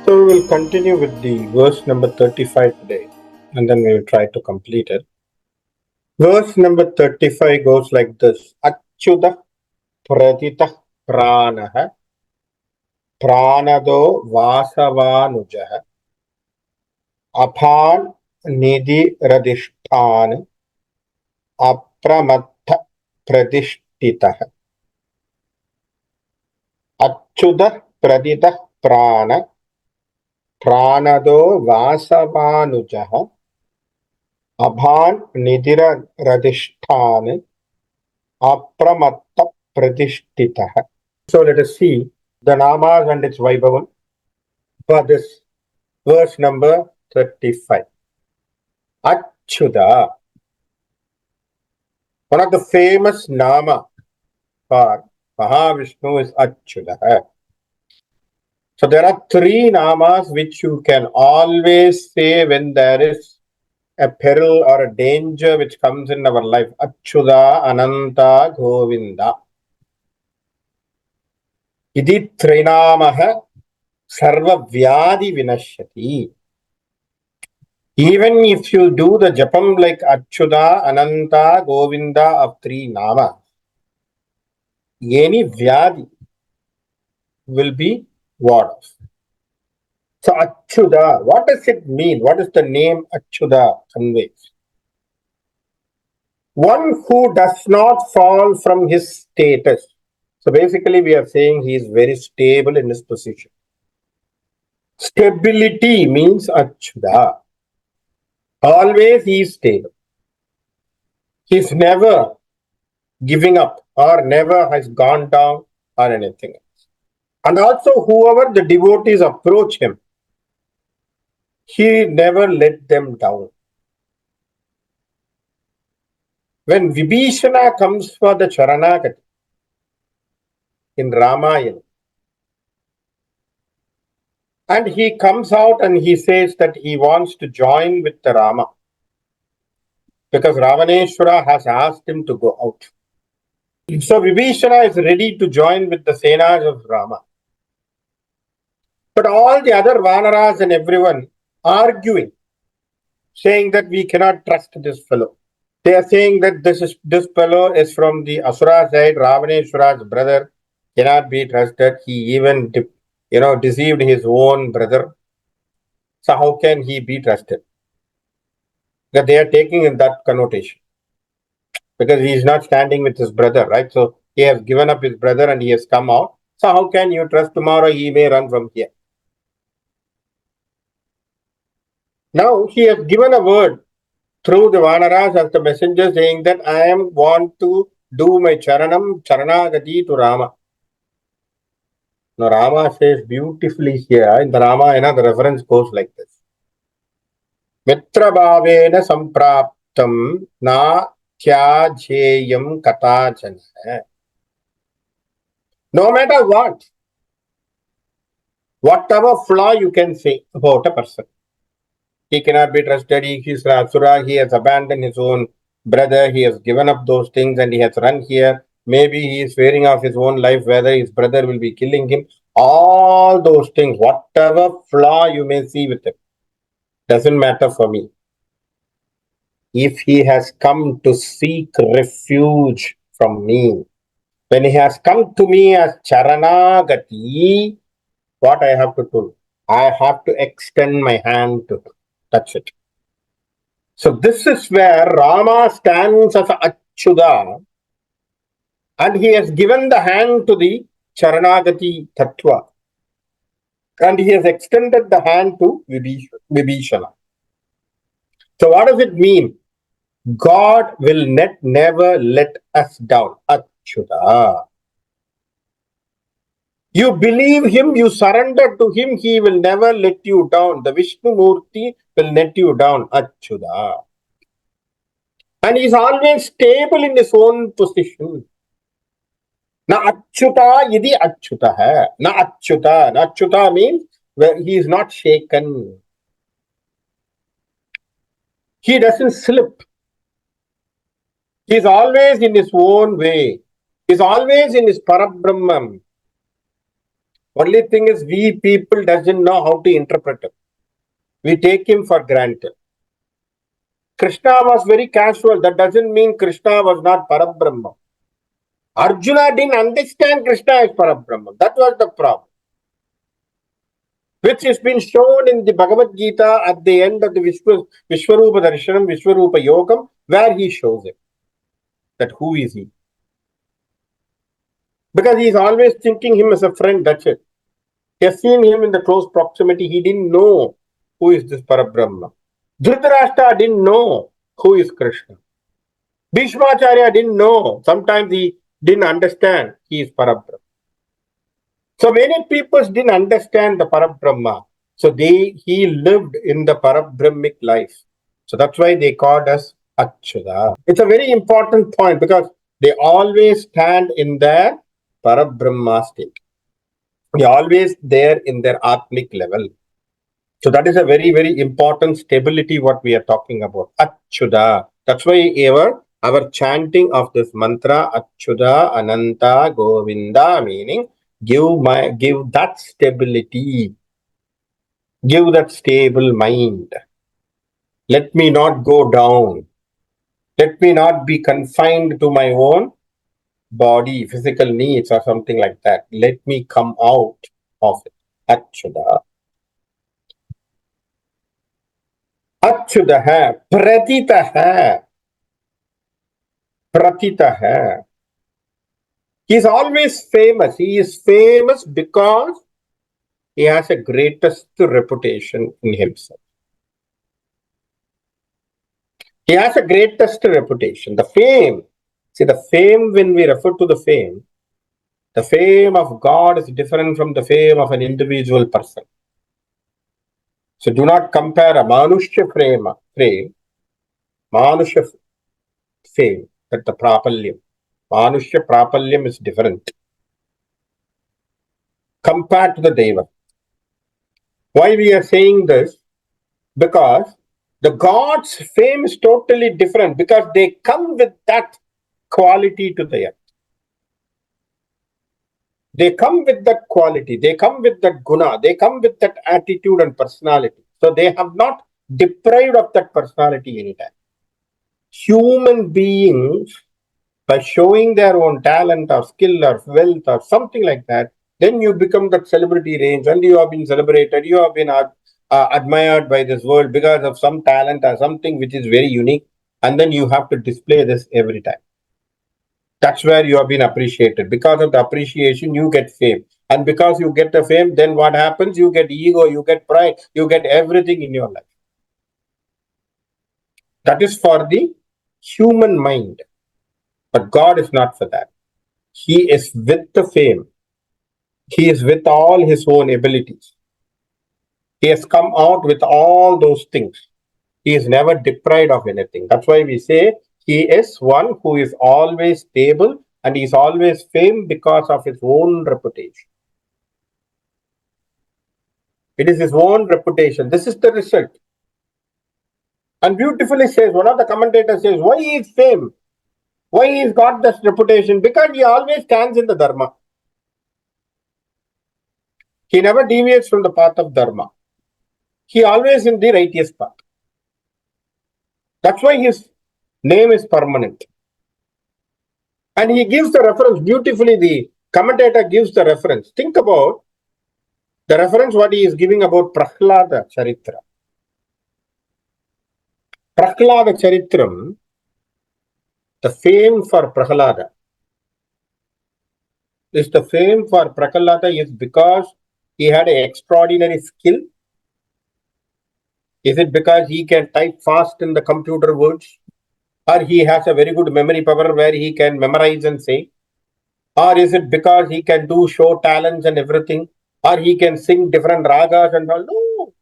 So we will continue with the verse number 35 today, and then we will try to complete it. Verse number 35 goes like this. Acyuta pratita pranaha pranado vasavanujah aphan nidhi radhishthan apramattah pradishtitah. Acyuta pratita prana pranado vasavanujah Abhan Nidira Radhishthan Apramattah Pradishtitah. So let us see the namas and its Vaibhavam for this verse number 35. Acyuta. One of the famous nama for Mahavishnu is Acyuta. So there are three namas which you can always say when there is a peril or a danger which comes in our life. Acyuta, Ananta, Govinda. Idi Trinamaha Sarva Vyadi Vinashyati. Even if you do the japam like Acyuta, Ananta, Govinda of three namas, any Vyadi will be ward off. So Acyuta, what does it mean? What does the name Acyuta conveys? One who does not fall from his status. So basically we are saying he is very stable in his position. Stability means Acyuta. Always he is stable. He's never giving up or never has gone down or anything else. And also whoever the devotees approach him, he never let them down. When Vibhishana comes for the Charanagati in Ramayana, and he comes out and he says that he wants to join with the Rama because Ravaneshwara has asked him to go out. So Vibhishana is ready to join with the Senas of Rama. But all the other Vanaras and everyone arguing, saying that we cannot trust this fellow. They are saying that this fellow is from the Asura side, Ravaneshwara's brother, cannot be trusted. He even deceived his own brother. So how can he be trusted? That they are taking in that connotation. Because he is not standing with his brother, right? So he has given up his brother and he has come out. So how can you trust tomorrow he may run from here? Now he has given a word through the Vanaras as the messenger saying that I want to do my Charanagati to Rama. Now Rama says beautifully here in the Ramayana, the reference goes like this. Mitra bhavena sampraptam na tyajeyam katachana. No matter what, whatever flaw you can say about a person, he cannot be trusted, he is Asura, he has abandoned his own brother, he has given up those things and he has run here. Maybe he is fearing of his own life, whether his brother will be killing him. All those things, whatever flaw you may see with him, doesn't matter for me. If he has come to seek refuge from me, when he has come to me as Charanagati, what I have to do? I have to extend my hand to him. That's it. So this is where Rama stands as Acyuta, and he has given the hand to the Charanagati Tattva, and he has extended the hand to Vibhishana. So what does it mean? God will never let us down. Acyuta. You believe him, you surrender to him, he will never let you down. The Vishnu Murti will let you down. Acyuta. And he is always stable in his own position. Na Acyuta yadi Acyuta hai. Na Acyuta. Na Acyuta means where he is not shaken. He doesn't slip. He is always in his own way. He is always in his Parabrahman. Only thing is, we people doesn't know how to interpret him. We take him for granted. Krishna was very casual. That doesn't mean Krishna was not Parabrahma. Arjuna didn't understand Krishna as Parabrahma. That was the problem. Which has been shown in the Bhagavad Gita at the end of the Vishwarupa Darshanam, Vishwarupa Yogam, where he shows it. That who is he? Because he is always thinking him as a friend, that's it. He has seen him in the close proximity. He didn't know who is this Parabrahma. Dhritarashtra didn't know who is Krishna. Bhishmacharya didn't know. Sometimes he didn't understand he is Parabrahma. So many people didn't understand the Parabrahma. So he lived in the Parabrahmic life. So that's why they called us Acyuta. It's a very important point because they always stand in their Parabrahma state. They're always there in their Atmic level. So that is a very, very important stability what we are talking about. Acyuta. That's why our chanting of this mantra, Acyuta, Ananta, Govinda, meaning give that stability. Give that stable mind. Let me not go down. Let me not be confined to my own body, physical needs or something like that. Let me come out of it. Acyuta. Acyuta, Pratita. Pratita. He is always famous. He is famous because he has a greatest reputation in himself. He has a greatest reputation. The fame. See, the fame, when we refer to the fame of God is different from the fame of an individual person. So do not compare a Manushya fame, Manushya fame, that the Prapalyam. Manushya Prapalyam is different compared to the Deva. Why we are saying this? Because the God's fame is totally different because they come with that quality to the earth. They come with that quality, they come with that guna, they come with that attitude and personality. So they have not deprived of that personality anytime. Human beings, by showing their own talent or skill or wealth or something like that, then you become that celebrity range and you have been celebrated, you have been admired by this world because of some talent or something which is very unique. And then you have to display this every time. That's where you have been appreciated. Because of the appreciation, you get fame. And because you get the fame, then what happens? You get ego, you get pride, you get everything in your life. That is for the human mind. But God is not for that. He is with the fame. He is with all his own abilities. He has come out with all those things. He is never deprived of anything. That's why we say he is one who is always stable and he is always famed because of his own reputation. It is his own reputation. This is the result. And beautifully says, one of the commentators says, why he is famed? Why he has got this reputation? Because he always stands in the Dharma. He never deviates from the path of Dharma. He always in the righteous path. That's why his name is permanent. And he gives the reference beautifully. The commentator gives the reference. Think about the reference what he is giving about Prahlada Charitra. Prahlada Charitram, the fame for Prahlada is because he had an extraordinary skill. Is it because he can type fast in the computer words? Or he has a very good memory power where he can memorize and say? Or is it because he can do show talents and everything? Or he can sing different ragas and all? No.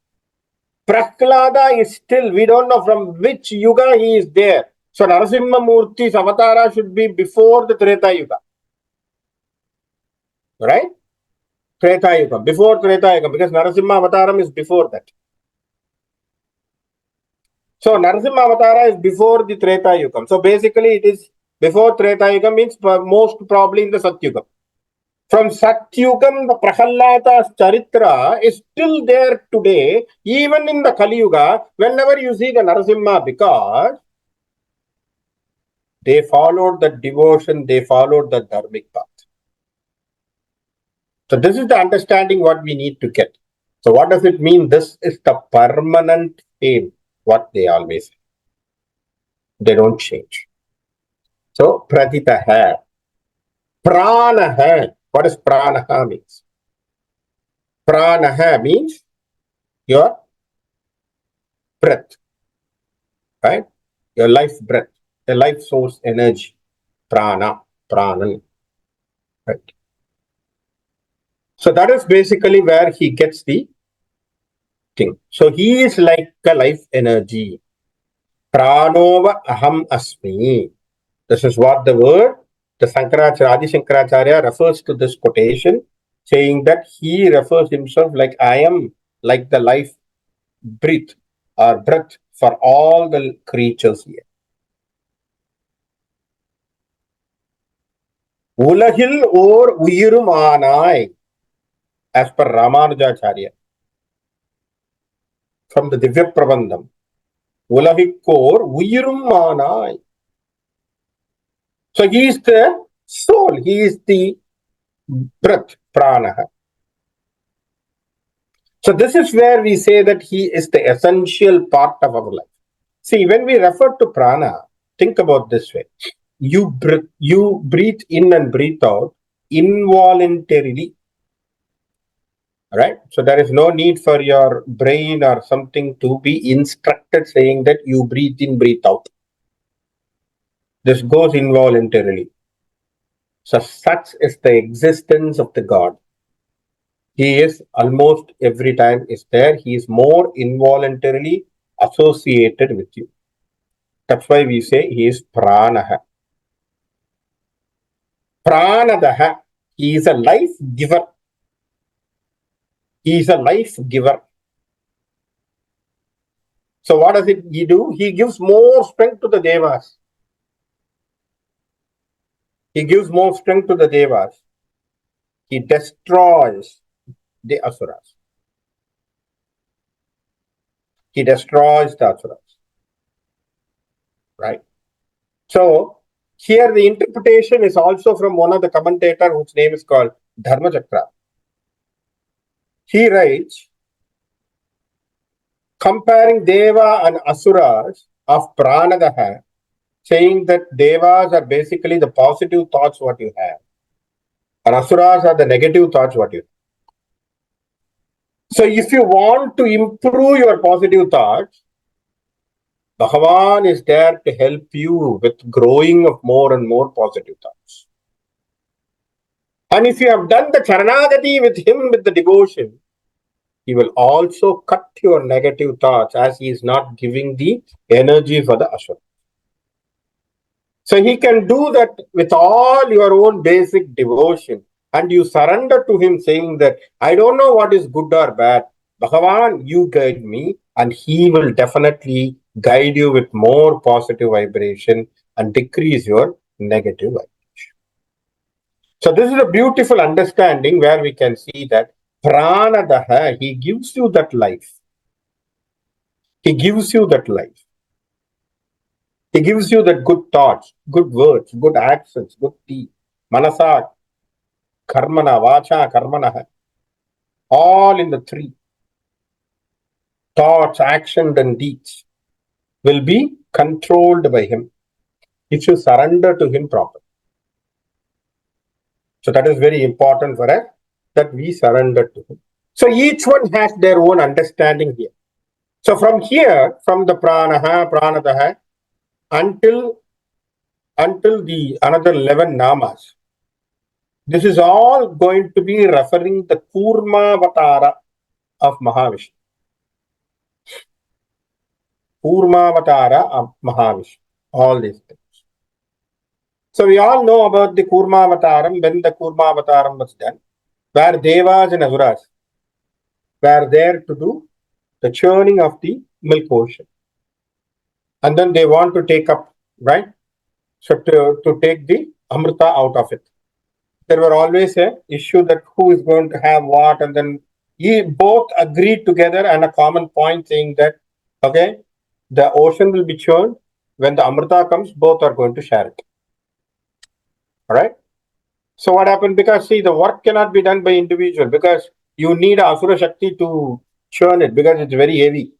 Prahlada is still, we don't know from which yuga he is there. So Narasimha Murti's avatara should be before the Treta Yuga. Right? Treta Yuga, before Treta Yuga, because Narasimha Avataram is before that. So Narasimha Avatara is before the Treta Yuga. So basically it is before Treta Yuga means most probably in the Satyuga. From Satyugam, the Prahallada's Charitra is still there today, even in the Kali Yuga, whenever you see the Narasimha, because they followed the devotion, they followed the dharmic path. So this is the understanding what we need to get. So what does it mean? This is the permanent fame, what they always say. They don't change. So Pratitaha. Pranaha. What does pranaha means? Pranaha means your breath, right? Your life breath, the life source energy. Prana, pranan, right? So that is basically where he gets the thing. So he is like a life energy. Pranova aham asmi. This is what the word, the Adi Shankaracharya refers to this quotation, saying that he refers himself like I am like the life breath or breath for all the creatures here. Ulahil or Uyirumanai, as per Ramanujacharya, from the Divya Prabandham. Ulahikor Uyirumanai. So he is the soul, he is the breath, prana. So this is where we say that he is the essential part of our life. See, when we refer to prana, think about this way. You breathe in and breathe out involuntarily. Right? So there is no need for your brain or something to be instructed saying that you breathe in, breathe out. This goes involuntarily. So such is the existence of the God. He is almost every time is there. He is more involuntarily associated with you. That's why we say he is pranaha. Pranadaha. He is a life giver. He is a life giver. So what does he do? He gives more strength to the devas. He gives more strength to the devas. He destroys the asuras. He destroys the asuras. Right? So here the interpretation is also from one of the commentators whose name is called Dharmachakra. He writes, comparing Deva and Asuras of Pranadaha, saying that Devas are basically the positive thoughts what you have, and Asuras are the negative thoughts what you have. So if you want to improve your positive thoughts, Bhagavan is there to help you with growing of more and more positive thoughts. And if you have done the Charanagati with him with the devotion, he will also cut your negative thoughts as he is not giving the energy for the Asura. So he can do that with all your own basic devotion. And you surrender to him saying that, I don't know what is good or bad. Bhagavan, you guide me, and he will definitely guide you with more positive vibration and decrease your negative vibration. So this is a beautiful understanding where we can see that Pranadaha, he gives you that life. He gives you that life. He gives you that good thoughts, good words, good actions, good deeds. Manasa, karmana, vacha, karmana. All in the three. Thoughts, actions, and deeds will be controlled by him if you surrender to him properly. So that is very important for us, that we surrender to him. So each one has their own understanding here. So from here, from the pranaha, pranadaha, until the another 11 namas, this is all going to be referring the Kurmavatara of Mahavishnu. Kurmavatara of Mahavishnu. All these things. So we all know about the Kurmavataram, when the Kurmavataram was done, where Devas and Asuras were there to do the churning of the milk ocean. And then they want to take up, right? So to take the Amrita out of it. there were always a issue that who is going to have what, and then both agreed together and a common point saying that, okay, the ocean will be churned. When the Amrita comes, both are going to share it. All right. So what happened? Because see, the work cannot be done by individual because you need Asura Shakti to churn it because it's very heavy.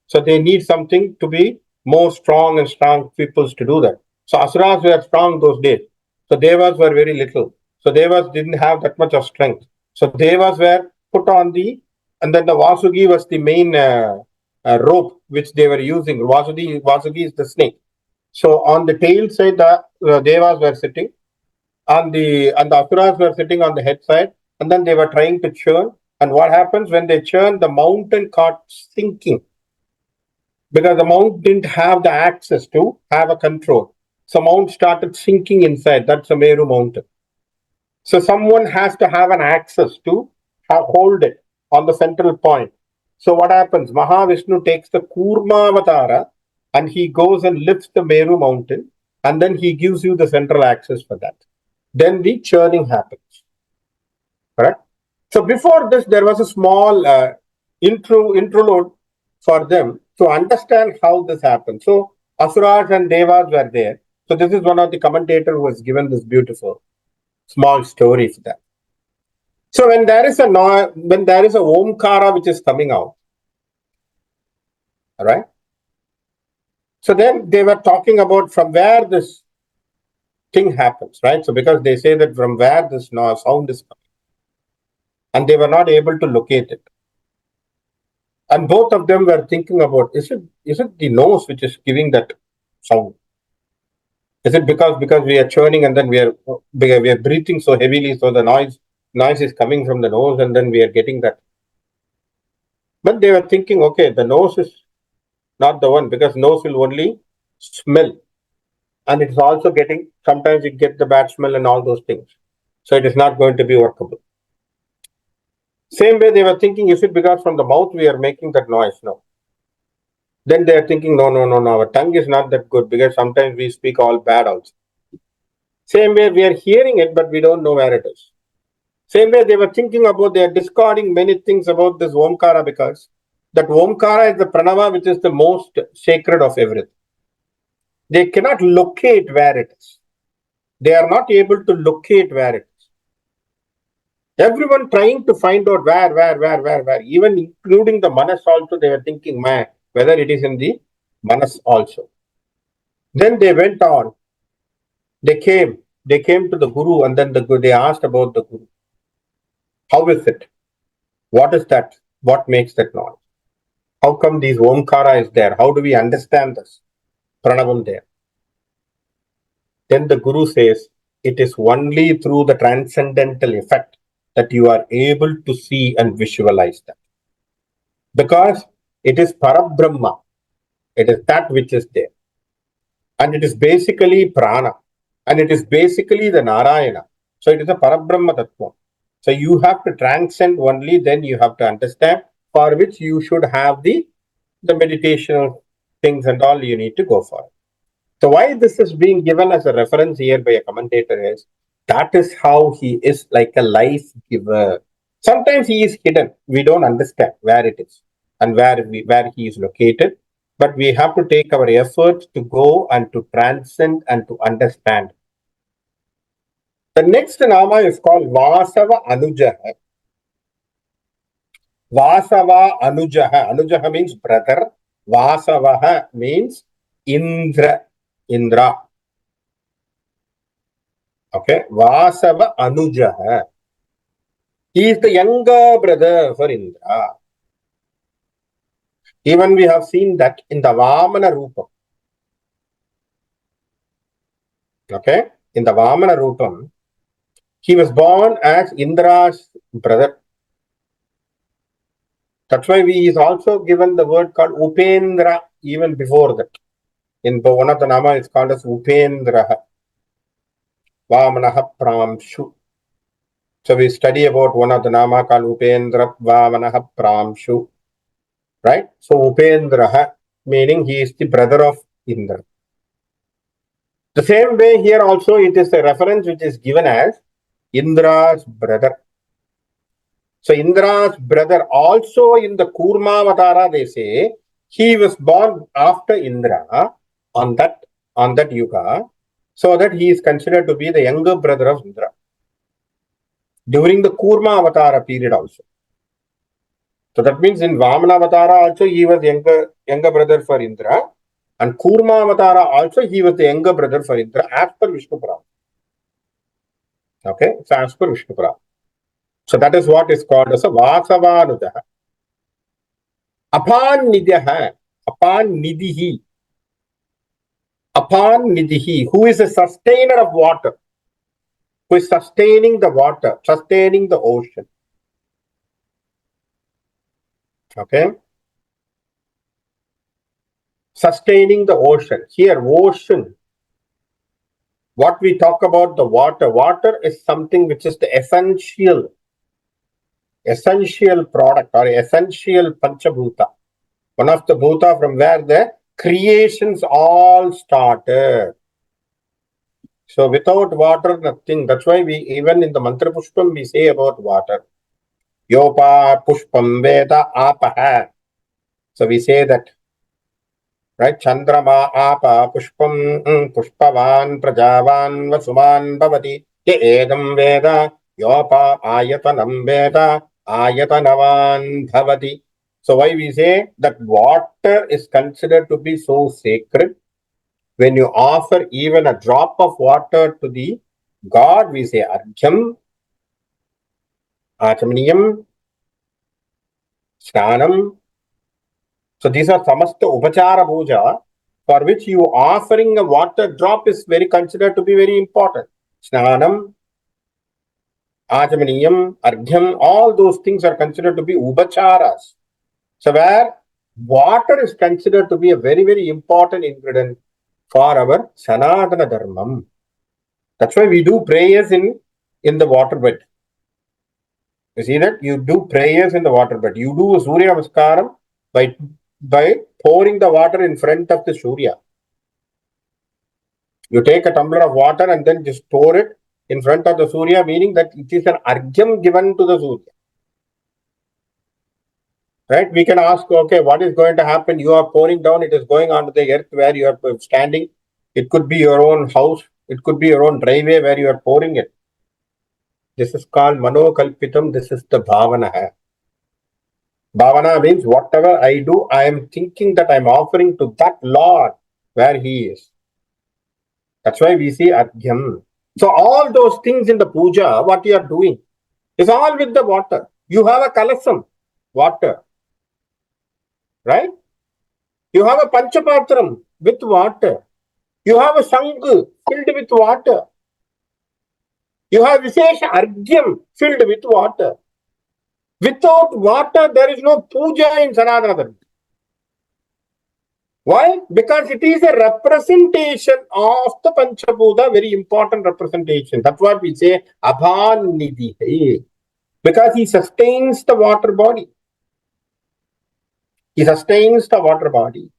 So they need something to be more strong and strong peoples to do that. So Asuras were strong those days. So Devas were very little. So Devas didn't have that much of strength. So Devas were put on and then the Vasugi was the main rope which they were using. Vasugi is the snake. So on the tail side, the Devas were sitting and the Asuras were sitting on the head side, and then they were trying to churn. And what happens when they churn? The mountain caught sinking because the mount didn't have the access to have a control. So mount started sinking inside. That's a Meru mountain. So someone has to have an access to hold it on the central point. So what happens? Mahavishnu takes the Kurma Avatara and he goes and lifts the Meru mountain, and then he gives you the central access for that. Then the churning happens. Correct? So before this, there was a small interlude for them to understand how this happened. So Asuras and Devas were there. So this is one of the commentators who has given this beautiful small story for that. So when there is a Omkara which is coming out, all right. So then they were talking about from where this thing happens, right? So because they say that from where this sound is coming, and they were not able to locate it. And both of them were thinking about, is it the nose which is giving that sound? Is it because we are churning and then we are breathing so heavily, so the noise is coming from the nose and then we are getting that. But they were thinking, okay, the nose is not the one because nose will only smell. And it's also sometimes you get the bad smell and all those things. So it is not going to be workable. Same way they were thinking, is it because from the mouth we are making that noise? No. Then they are thinking, no, our tongue is not that good because sometimes we speak all bad also. Same way we are hearing it, but we don't know where it is. Same way they were thinking about, they are discarding many things about this Omkara because that Omkara is the Pranava which is the most sacred of everything. They cannot locate where it is. They are not able to locate where it is. Everyone trying to find out where, even including the Manas also, they were thinking, whether it is in the Manas also. Then they went on. They came to the Guru, and then they asked about the Guru. How is it? What is that? What makes that noise? How come these Omkara is there? How do we understand this Pranavam there? Then the Guru says, it is only through the transcendental effect that you are able to see and visualize that. Because it is Parabrahma. It is that which is there. And it is basically Prana. And it is basically the Narayana. So it is a Parabrahma Tattva. So you have to transcend only, then you have to understand, for which you should have the meditation things and all you need to go for. So why this is being given as a reference here by a commentator is, that is how he is like a life giver. Sometimes he is hidden. We don't understand where it is and where he is located. But we have to take our effort to go and to transcend and to understand. The next nama is called Vasavanujah. Vasavanujah. Anujaha means brother. Vasavaha means Indra. Okay. Vasavanujah. He is the younger brother for Indra. Even we have seen that in the Vamana Rupam. Okay. In the Vamana Rupam, he was born as Indra's brother. That's why he is also given the word called Upendra even before that. In one of the nama is called as Upendraha. Vamanaha Pramshu. So we study about one of the nama called Upendra Vamanaha Pramshu. Right? So Upendraha, meaning he is the brother of Indra. The same way here also it is a reference which is given as Indra's brother. So Indra's brother also in the Kurmavatara, they say, he was born after Indra on that yuga, so that he is considered to be the younger brother of Indra. During the Kurma Avatara period also. So that means in Vamana Avatara also he was younger brother for Indra, and Kurma Avatara also he was the younger brother for Indra as per Vishnu Purana. Okay, so as per Vishnu Purana. So that is what is called as a Vasavanujah. Apamnidhih, Apamnidhih, Apamnidhih, who is a sustainer of water, who is sustaining the water, sustaining the ocean. Okay, sustaining the ocean. Here, ocean. What we talk about the water. Water is something which is the essential product or essential Panchabhuta. One of the Bhuta from where the creations all started. So without water, nothing. That's why we, even in the Mantra Pushpam, we say about water. Yopa Pushpam Veda Apaha. So we say that, right? Chandrama Apa Pushpam Pushpavan Prajavan Vasuman Bhavati Ye Edam Veda Yopa Ayatanam Veda Ayatanavan Bhavati. So why we say that water is considered to be so sacred? When you offer even a drop of water to the God, we say Arjam, Achamaniyam, Snanam. So these are samasta upachara puja, for which you offering a water drop is very considered to be very important. Snanam, Achamaniyam, Arjam, all those things are considered to be upacharas. So where water is considered to be a very, very important ingredient for our Sanatana Dharmam. That's why we do prayers in the water bed. You see that? You do prayers in the water bed. You do Surya Namaskaram by pouring the water in front of the Surya. You take a tumbler of water and then just pour it in front of the Surya, meaning that it is an argyam given to the Surya. Right? We can ask, okay, what is going to happen? You are pouring down, it is going onto the earth where you are standing. It could be your own house. It could be your own driveway where you are pouring it. This is called Manokalpitam. This is the Bhavana. Bhavana means whatever I do, I am thinking that I am offering to that Lord where He is. That's why we see Adhyam. So all those things in the puja, what you are doing, is all with the water. You have a kalasam, water. Right? You have a panchapatram with water. You have a sangh filled with water. You have Vishesha Argyam filled with water. Without water, there is no puja in Sanatana Dharma. Why? Because it is a representation of the Panchabhuta, very important representation. That's what we say, Apamnidhih. Because he sustains the water body. He sustains the water body.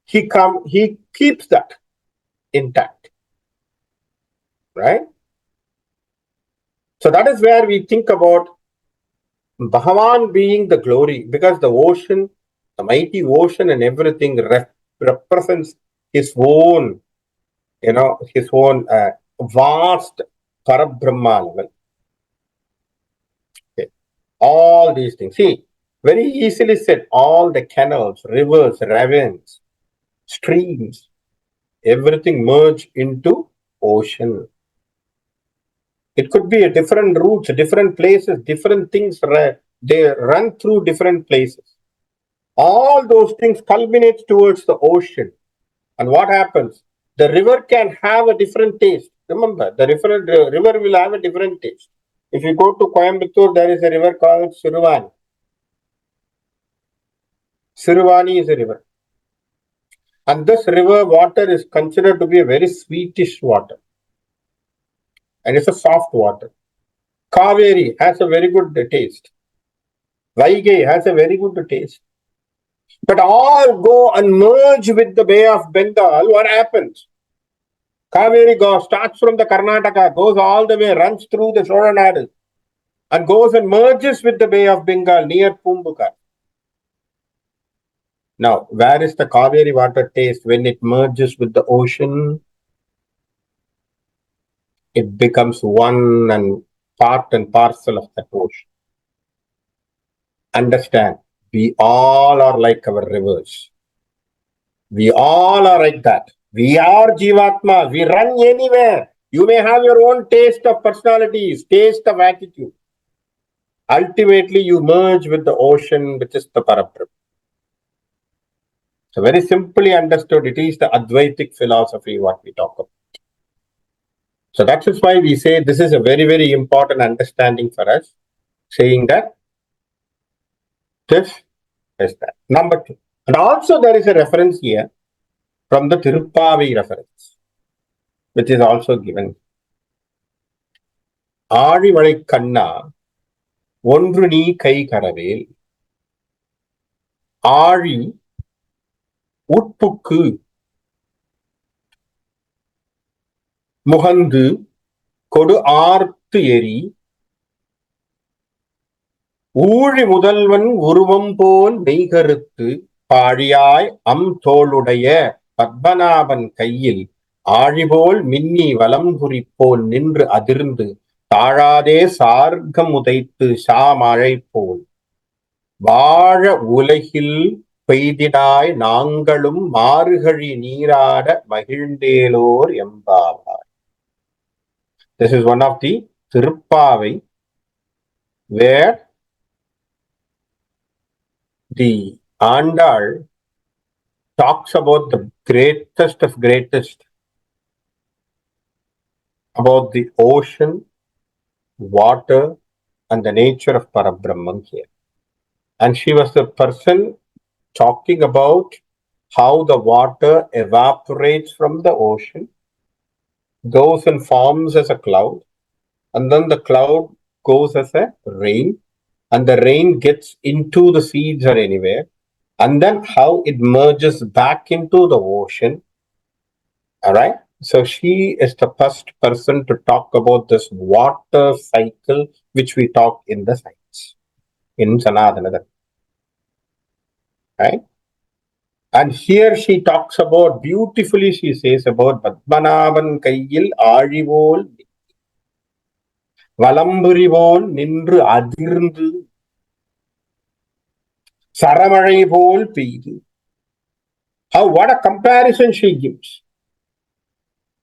He keeps that intact. Right? So that is where we think about Bhagavan being the glory, because the ocean, the mighty ocean and everything represents his own, his own vast Parabrahma level. Okay. All these things. See, very easily said, all the canals, rivers, ravines, streams, everything merge into ocean. It could be a different routes, different places, different things, they run through different places. All those things culminate towards the ocean. And what happens? The river can have a different taste. Remember, the river will have a different taste. If you go to Coimbatore, there is a river called Siruvani. Siruvani is a river. And this river water is considered to be a very sweetish water. And it's a soft water. Kaveri has a very good taste. Vaigai has a very good taste. But all go and merge with the Bay of Bengal. What happens? Kaveri starts from the Karnataka, goes all the way, runs through the Cholanadu, and goes and merges with the Bay of Bengal near Pumbukar. Now, where is the Kaveri water taste when it merges with the ocean? It becomes one and part and parcel of that ocean. Understand, we all are like our rivers. We all are like that. We are Jivatma. We run anywhere. You may have your own taste of personalities, taste of attitude. Ultimately, you merge with the ocean, which is the Parabrahma. So very simply understood, it is the Advaitic philosophy what we talk about. So that is why we say this is a very, very important understanding for us, saying that this is that. Number two. And also there is a reference here from the Tiruppavi reference, which is also given. Aalivai Kanna, ஒன்று நீ கை கரவேல், ஆழி உட்புக்கு முகந்து கொடு ஆர்த்து எரி, ஊழி முதல்வன் உருவம் போல் மெய்கருத்து பாழியாய் தோளுடைய பத்மநாபன் கையில் ஆழிபோல் மின்னி வலம்புரிப்போல் நின்று அதிர்ந்து தாழாதே சார்க்கம் உதைத்து சாமழை போல் வாழ உலகில் பெய்திடாய் நாங்களும் மாறுகழி நீராட மகிழ்ந்தேலோர் எம்பாவாய். This is one of the Tiruppavi where the Andal talks about the greatest of greatest, about the ocean, water, and the nature of Parabrahman here. And she was the person talking about how the water evaporates from the ocean, goes and forms as a cloud, and then the cloud goes as a rain, and the rain gets into the seeds or anywhere, and then how it merges back into the ocean. All right. So she is the first person to talk about this water cycle, which we talk in the science, in Sanatana. Right. And here she talks about, beautifully she says about Padmanaban Kayyil Aalivol Valamburivol Nindru Adirndu Saramalai Vol Peidu. How, what a comparison she gives.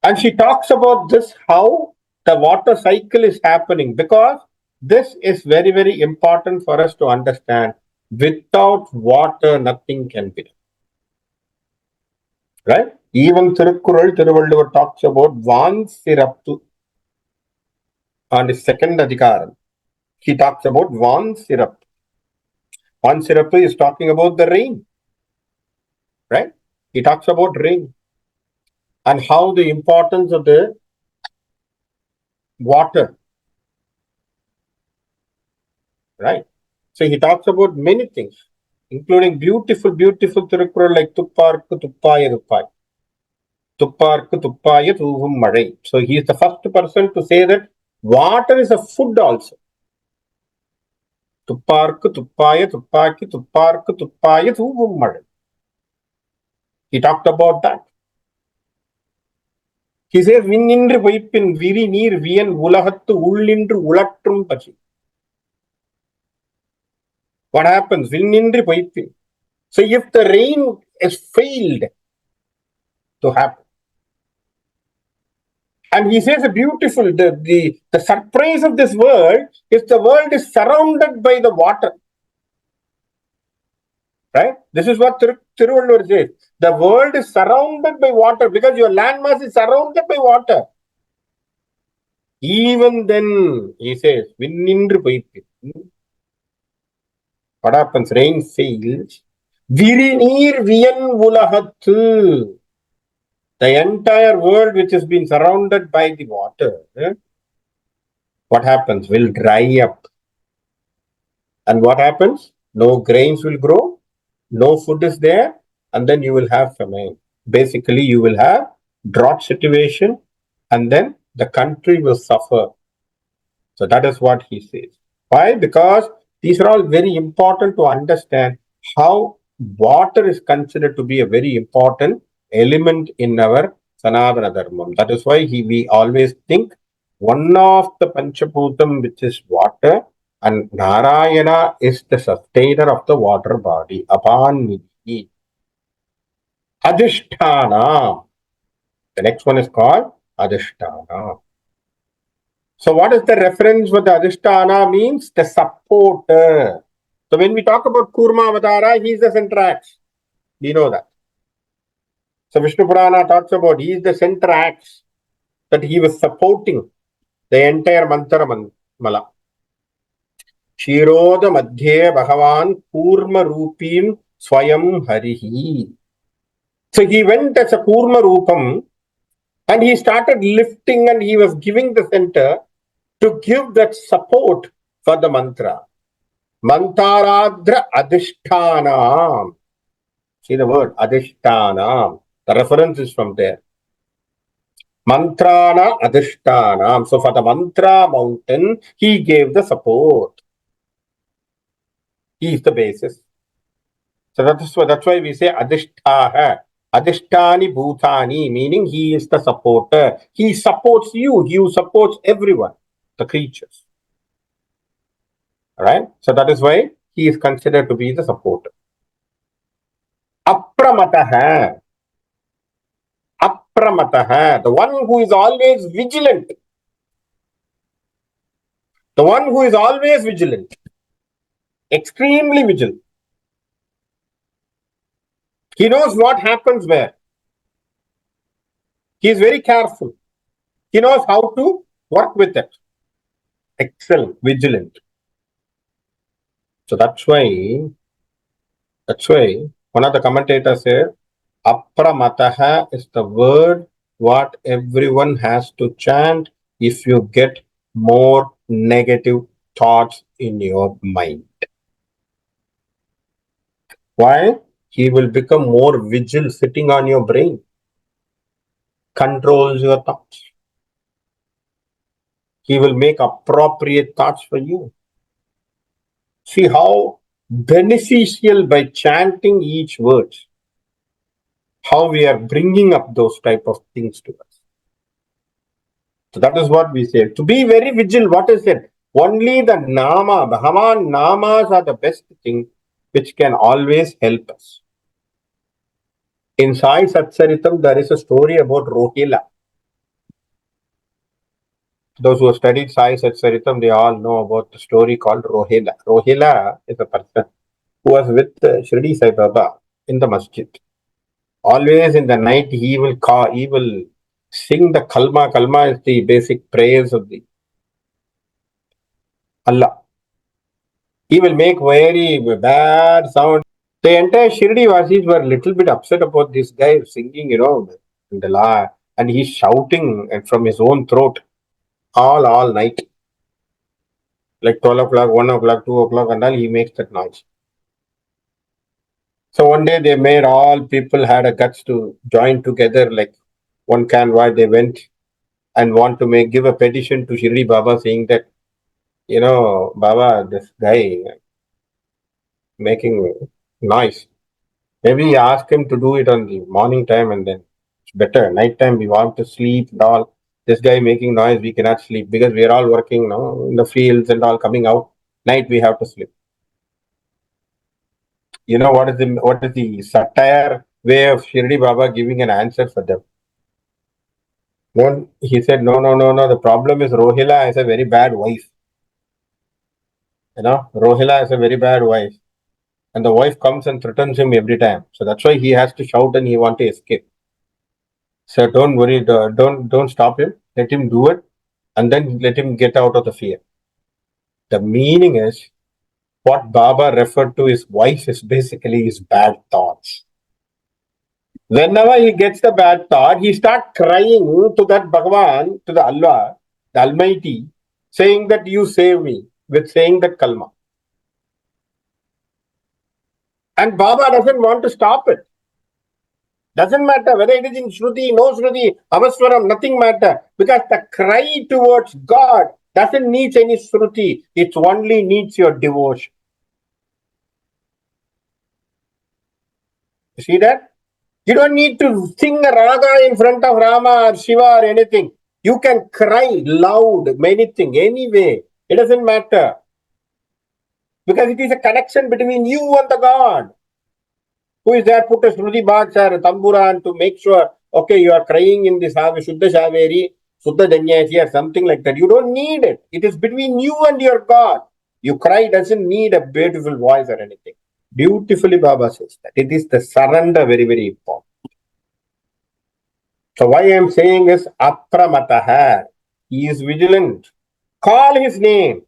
And she talks about this, how the water cycle is happening, because this is very, very important for us to understand. Without water, nothing can be done. Right? Even Thirukkural, Thiruvalluvar talks about Van Sirappu on the second Adhikaram. He talks about Van Sirappu. Van Sirappu is talking about the rain. Right? He talks about rain and how the importance of the water. Right? So he talks about many things, including beautiful, beautiful Thirukkural like Tupparku Tuppaya Tuppai. Tupparku Tuppaya Tuvum Madai. So he is the first person to say that water is a food also. Tupparku Tuppaya Tuppaki Tupparku Tuppaya Tuvum Madai. He talked about that. He says, Vinnindru Vaipin Viri Neer Vian Ulahattu Ullindru Ulatrum Pachi. What happens? Vinnindru Vaipin. So if the rain has failed to happen, and he says a beautiful, the surprise of this world is the world is surrounded by the water. Right? This is what Thiruvalluvar says. The world is surrounded by water because your landmass is surrounded by water. Even then, he says, what happens? Rain fails. Virinir Viyan Ulahattu. The entire world which has been surrounded by the water, what happens? Will dry up. And what happens? No grains will grow, no food is there, and then you will have famine. Basically, you will have drought situation, and then the country will suffer. So that is what he says. Why? Because these are all very important to understand how water is considered to be a very important element in our Sanatana Dharmam. That is why we always think one of the Panchaputam, which is water, and Narayana is the sustainer of the water body. Apamnidhih. Adhisthanam. The next one is called Adhisthanam. So what is the reference for the Adhisthana means? The supporter. So when we talk about Kurma Avatara, he is the centrax. We know that. So Vishnu Purana talks about he is the centrax, that he was supporting the entire mantra mala. Shiroda Madhye Bhagavan Kurma Rupim Swayam Harihi. So he went as a Kurma Rupam and he started lifting and he was giving the center to give that support for the mantra. Mantaradra Adhishtanam. See the word Adhishtanam. The reference is from there. Mantrana Adhishtanam. So for the mantra mountain, he gave the support. He is the basis. So that's why we say Adhishtaha. Adhishtani Bhutani, meaning he is the supporter. He supports you. He supports everyone, the creatures. Right? So that is why he is considered to be the supporter. Apramattah. Apramattah, the one who is always vigilant. The one who is always vigilant. Extremely vigilant. He knows what happens where. He is very careful. He knows how to work with it. Excellent, vigilant. So that's why one of the commentators said, Apramattah is the word what everyone has to chant if you get more negative thoughts in your mind. Why? He will become more vigil sitting on your brain, controls your thoughts. He will make appropriate thoughts for you. See how beneficial by chanting each word, how we are bringing up those type of things to us. So that is what we say. To be very vigilant, what is it? Only the Nama, Bhagavan Namas are the best thing which can always help us. In Sai Satsaritam, there is a story about Rohila. Those who have studied Sai Satsaritam, they all know about the story called Rohila. Rohila is a person who was with Shirdi Sai Baba in the masjid. Always in the night, he will sing the Kalma. Kalma is the basic prayers of the Allah. He will make very bad sound. The entire Shirdi Vasis were a little bit upset about this guy singing, in the la, and he's shouting from his own throat all night. Like 12 o'clock, 1 o'clock, 2 o'clock, and all, he makes that noise. So one day they made all people had a guts to join together, like one convoy. They went and want to give a petition to Shirdi Baba saying that, Baba, this guy making noise. Maybe ask him to do it on the morning time and then it's better. Night time we want to sleep and all. This guy making noise, we cannot sleep because we are all working now in the fields and all coming out. Night we have to sleep. You know what is the satire way of Shirdi Baba giving an answer for them? He said, no. The problem is Rohila is a very bad wife. Rohila is a very bad wife. And the wife comes and threatens him every time. So that's why he has to shout and he wants to escape. So don't worry, don't stop him. Let him do it and then let him get out of the fear. The meaning is what Baba referred to his wife is basically his bad thoughts. Whenever he gets the bad thought, he starts crying to that Bhagavan, to the Allah, the Almighty, saying that you save me, with saying that kalma. And Baba doesn't want to stop it. Doesn't matter whether it is in Shruti, no Shruti, Avaswaram, nothing matter. Because the cry towards God doesn't need any Shruti. It only needs your devotion. You see that? You don't need to sing a raga in front of Rama or Shiva or anything. You can cry loud, anything, anyway. It doesn't matter. Because it is a connection between you and the God. Who is there? Put a Shruti box or a tamburan to make sure, okay, you are crying in this Shuddha Shaveri, Shuddha Danyasi or something like that. You don't need it. It is between you and your God. You cry doesn't need a beautiful voice or anything. Beautifully Baba says that. It is the surrender very, very important. So why I am saying is Apramattah. He is vigilant. Call his name.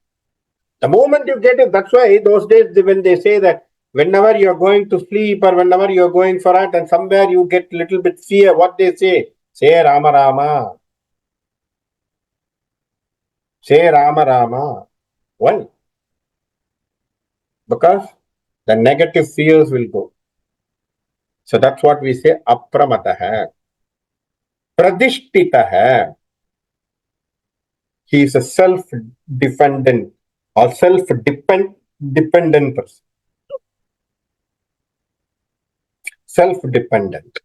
The moment you get it, that's why those days when they say that whenever you're going to sleep or whenever you're going for it and somewhere you get little bit fear, what they say Rama Rama. Say Rama Rama. Why? Because the negative fears will go. So that's what we say Apramattah. Pradishtitah. He is a self-dependent or self-dependent person. Self-dependent.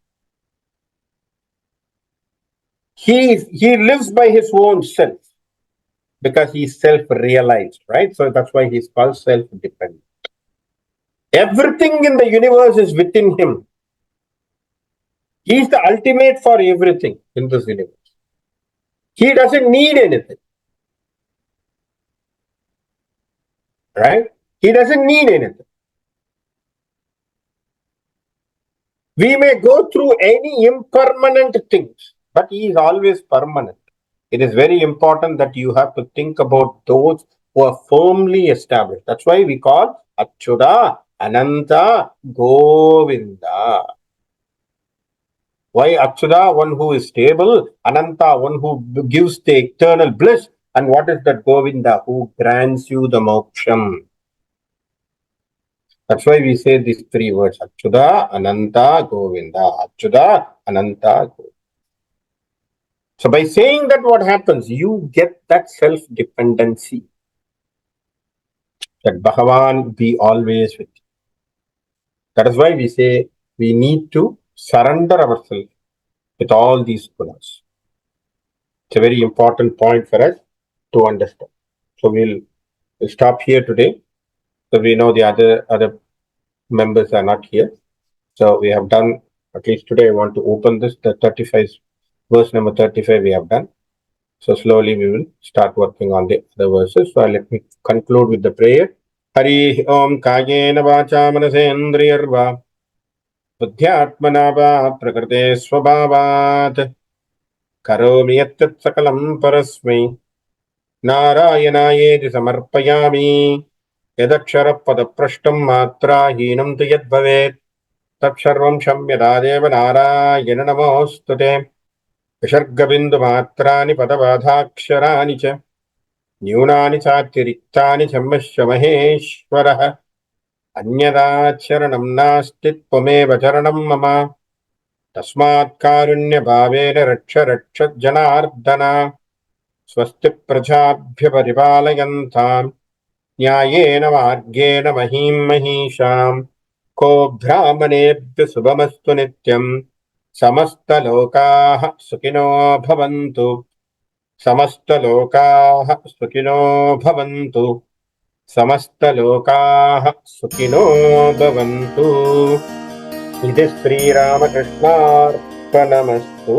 He lives by his own self because he's self-realized, right? So that's why he's called self-dependent. Everything in the universe is within him. He's the ultimate for everything in this universe. He doesn't need anything, right? He doesn't need anything. We may go through any impermanent things, but he is always permanent. It is very important that you have to think about those who are firmly established. That's why we call Acyuta, Ananta, Govinda. Why Acyuta? One who is stable, Ananta, one who gives the eternal bliss, and what is that Govinda? Who grants you the moksham. That's why we say these three words, Acyuta, Ananta, Govinda. Acyuta, Ananta, Govinda. So by saying that, what happens? You get that self-dependency. That Bhagavan be always with you. That is why we say we need to surrender ourselves with all these gunas. It's a very important point for us to understand. So we'll stop here today. So we know the other members are not here. So we have done, at least today I want to open this, the 35, verse number 35 we have done. So slowly we will start working on the other verses. So let me conclude with the prayer. Hari Om Kayena Vacha Manasendriyarva Buddhyatmana Va Prakrite Swabhavat Karomi Yattat Sakalam Parasmai Narayanayethi Samarpayami Yadakshara Padaprashtam Matra Hinam Tu Yad Bhavet Tatsharvam Shamyadadeva Narayana Namostute Vishargabindu Matrani Padavadhaksharani Cha न्यूनानि चातिरिक्तानि चम्मश्च महेश्वरः अन्यदाचरणं नास्ति त्वमेव चरणं मम तस्मात् कारुण्यभावेन रक्ष जनार्दन स्वस्ति प्रजाभ्य परिपालयन्तां न्यायेन मार्गेण महीं महिषां को ब्राह्मणेभ्य शुभमस्तु नित्यं समस्तलोकाः सुखिनो भवन्तु समस्तलोकाः सुखिनो भवन्तु समस्तलोकाः सुखिनो भवन्तु इति श्रीरामकृष्णार्पणमस्तु।